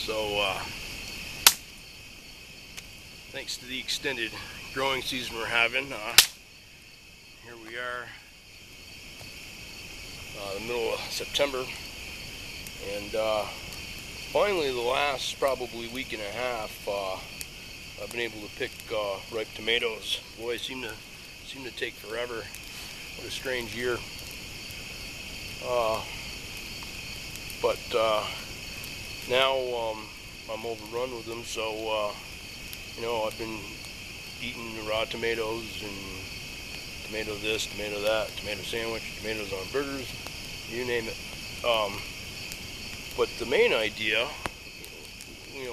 So thanks to the extended growing season we're having, here we are, the middle of September, and finally the last probably week and a half, I've been able to pick ripe tomatoes. Boy, seem to take forever. What a strange year. But now I'm overrun with them, so I've been eating the raw tomatoes and tomato this, tomato that, tomato sandwich, tomatoes on burgers, you name it. But the main idea,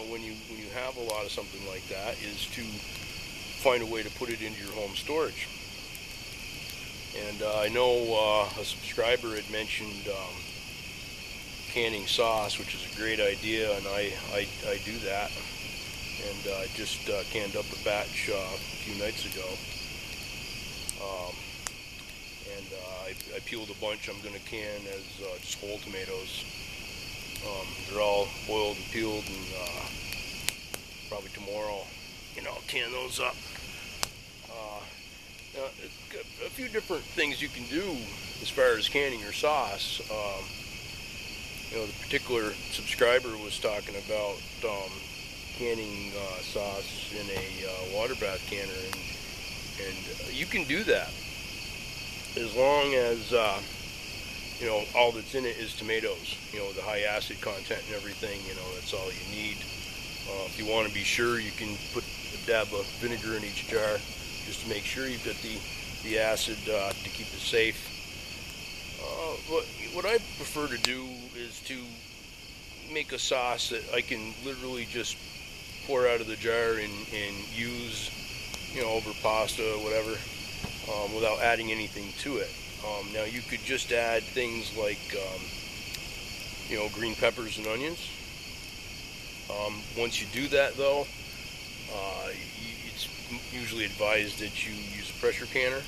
when you have a lot of something like that, is to find a way to put it into your home storage. And I know a subscriber had mentioned canning sauce, which is a great idea, and I do that. And I just canned up a batch a few nights ago. And I peeled a bunch I'm going to can as just whole tomatoes. They're all boiled and peeled, and probably tomorrow, I'll can those up. A few different things you can do as far as canning your sauce. The particular subscriber was talking about canning sauce in a water bath canner, and you can do that as long as all that's in it is tomatoes. The high acid content and everything. That's all you need. If you want to be sure, you can put a dab of vinegar in each jar, just to make sure you've got the acid to keep it safe. What I prefer to do is to make a sauce that I can literally just pour out of the jar and use, over pasta or whatever, without adding anything to it. Now you could just add things like, green peppers and onions. Once you do that, though, it's usually advised that you use a pressure canner.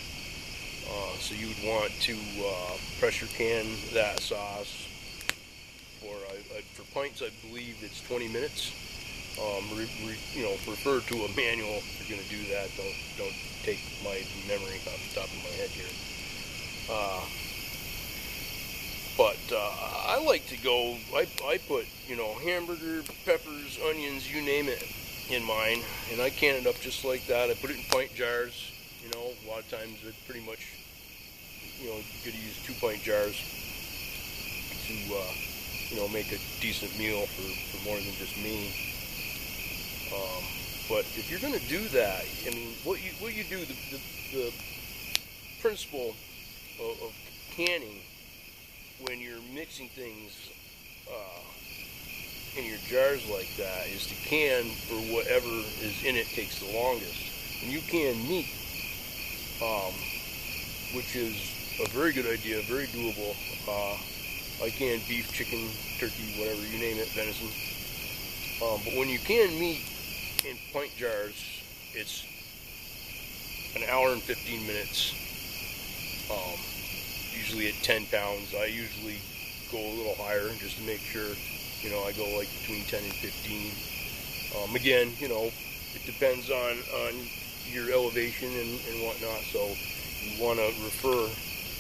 So you would want to pressure can that sauce for pints. I believe it's 20 minutes. Refer to a manual if you're going to do that. Don't take my memory off the top of my head here. But I like to go. I put hamburger, peppers, onions, you name it, in mine, and I can it up just like that. I put it in pint jars. A lot of times it's pretty much, you could use 2-pint jars to, make a decent meal for more than just me. But if you're going to do that, what you do, the principle of canning when you're mixing things in your jars like that is to can for whatever is in it takes the longest. And you can meat, which is a very good idea, very doable. I can beef, chicken, turkey, whatever, you name it, venison. But when you can meat in pint jars, it's an hour and 15 minutes, usually at 10 pounds. I usually go a little higher just to make sure, I go like between 10 and 15. Again, it depends on your elevation and whatnot, so you want to refer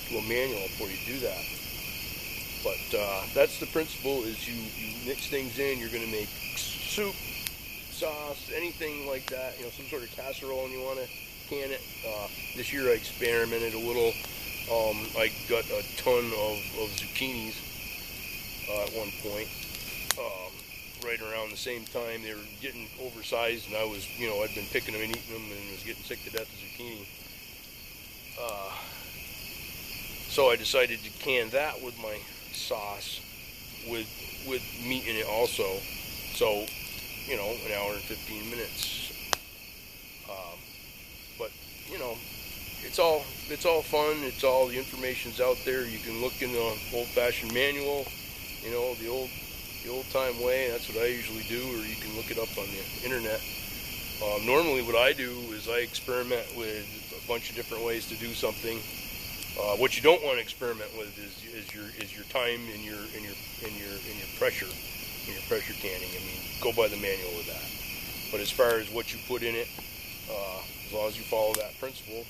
to a manual before you do that. But that's the principle, is you mix things in. You're going to make soup, sauce, anything like that, some sort of casserole, and you want to can it. This year I experimented a little. I got a ton of zucchinis at one point. Right around the same time they were getting oversized, and I was, I'd been picking them and eating them and was getting sick to death of zucchini. So I decided to can that with my sauce with meat in it also. So, an hour and 15 minutes. But, it's all fun. It's all, the information's out there. You can look in the old-fashioned manual, the old-time way. That's what I usually do, or you can look it up on the internet. Normally what I do is I experiment with a bunch of different ways to do something. What you don't want to experiment with is your time and your pressure. when you're pressure canning. I mean, go by the manual with that. But as far as what you put in it, as long as you follow that principle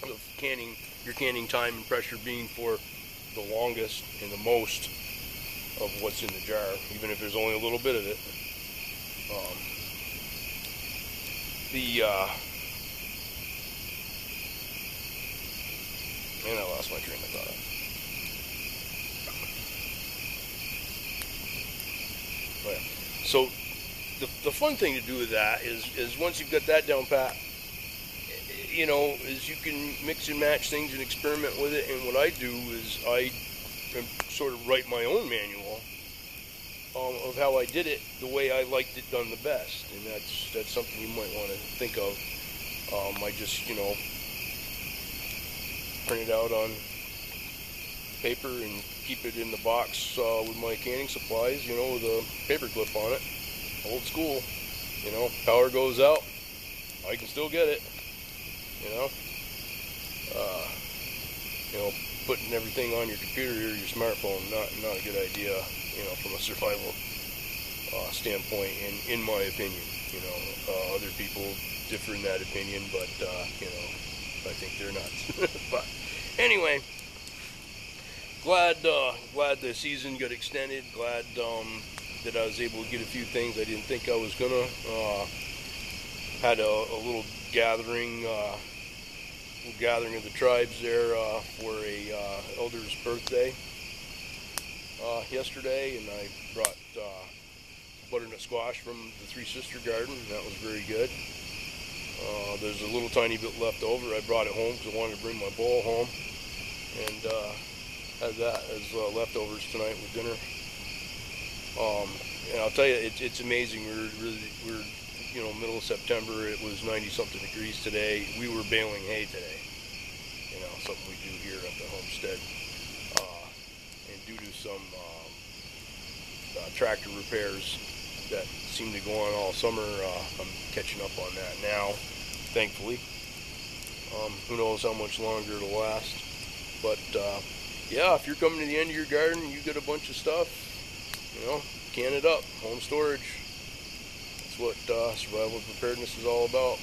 of canning, your canning time and pressure being for the longest and the most of what's in the jar, even if there's only a little bit of it. And I lost my train of thought. Right. So the fun thing to do with that is once you've got that down pat, you know, is you can mix and match things and experiment with it. And what I do is I sort of write my own manual of how I did it the way I liked it done the best. And that's something you might want to think of. I just, you know, print it out on paper and keep it in the box with my canning supplies, you know, with a paper clip on it. Old school, you know, power goes out, I can still get it, you know. Putting everything on your computer or your smartphone, not a good idea, you know, from a survival standpoint, in my opinion. You know, other people differ in that opinion, but you know, I think they're nuts. But anyway, glad the season got extended. Glad that I was able to get a few things I didn't think I was gonna. Had a little gathering of the tribes there for a elder's birthday yesterday, and I brought butternut squash from the Three Sister Garden. That was very good. There's a little tiny bit left over. I brought it home because I wanted to bring my bowl home, and had that as leftovers tonight with dinner. And I'll tell you, it's amazing. We're you know, middle of September. It was 90-something degrees today. We were baling hay today. You know, something we do here at the homestead. And due to some tractor repairs that seem to go on all summer, I'm catching up on that now, thankfully. Who knows how much longer it'll last. But yeah, if you're coming to the end of your garden, you get a bunch of stuff, you know, can it up, home storage. That's what survival preparedness is all about.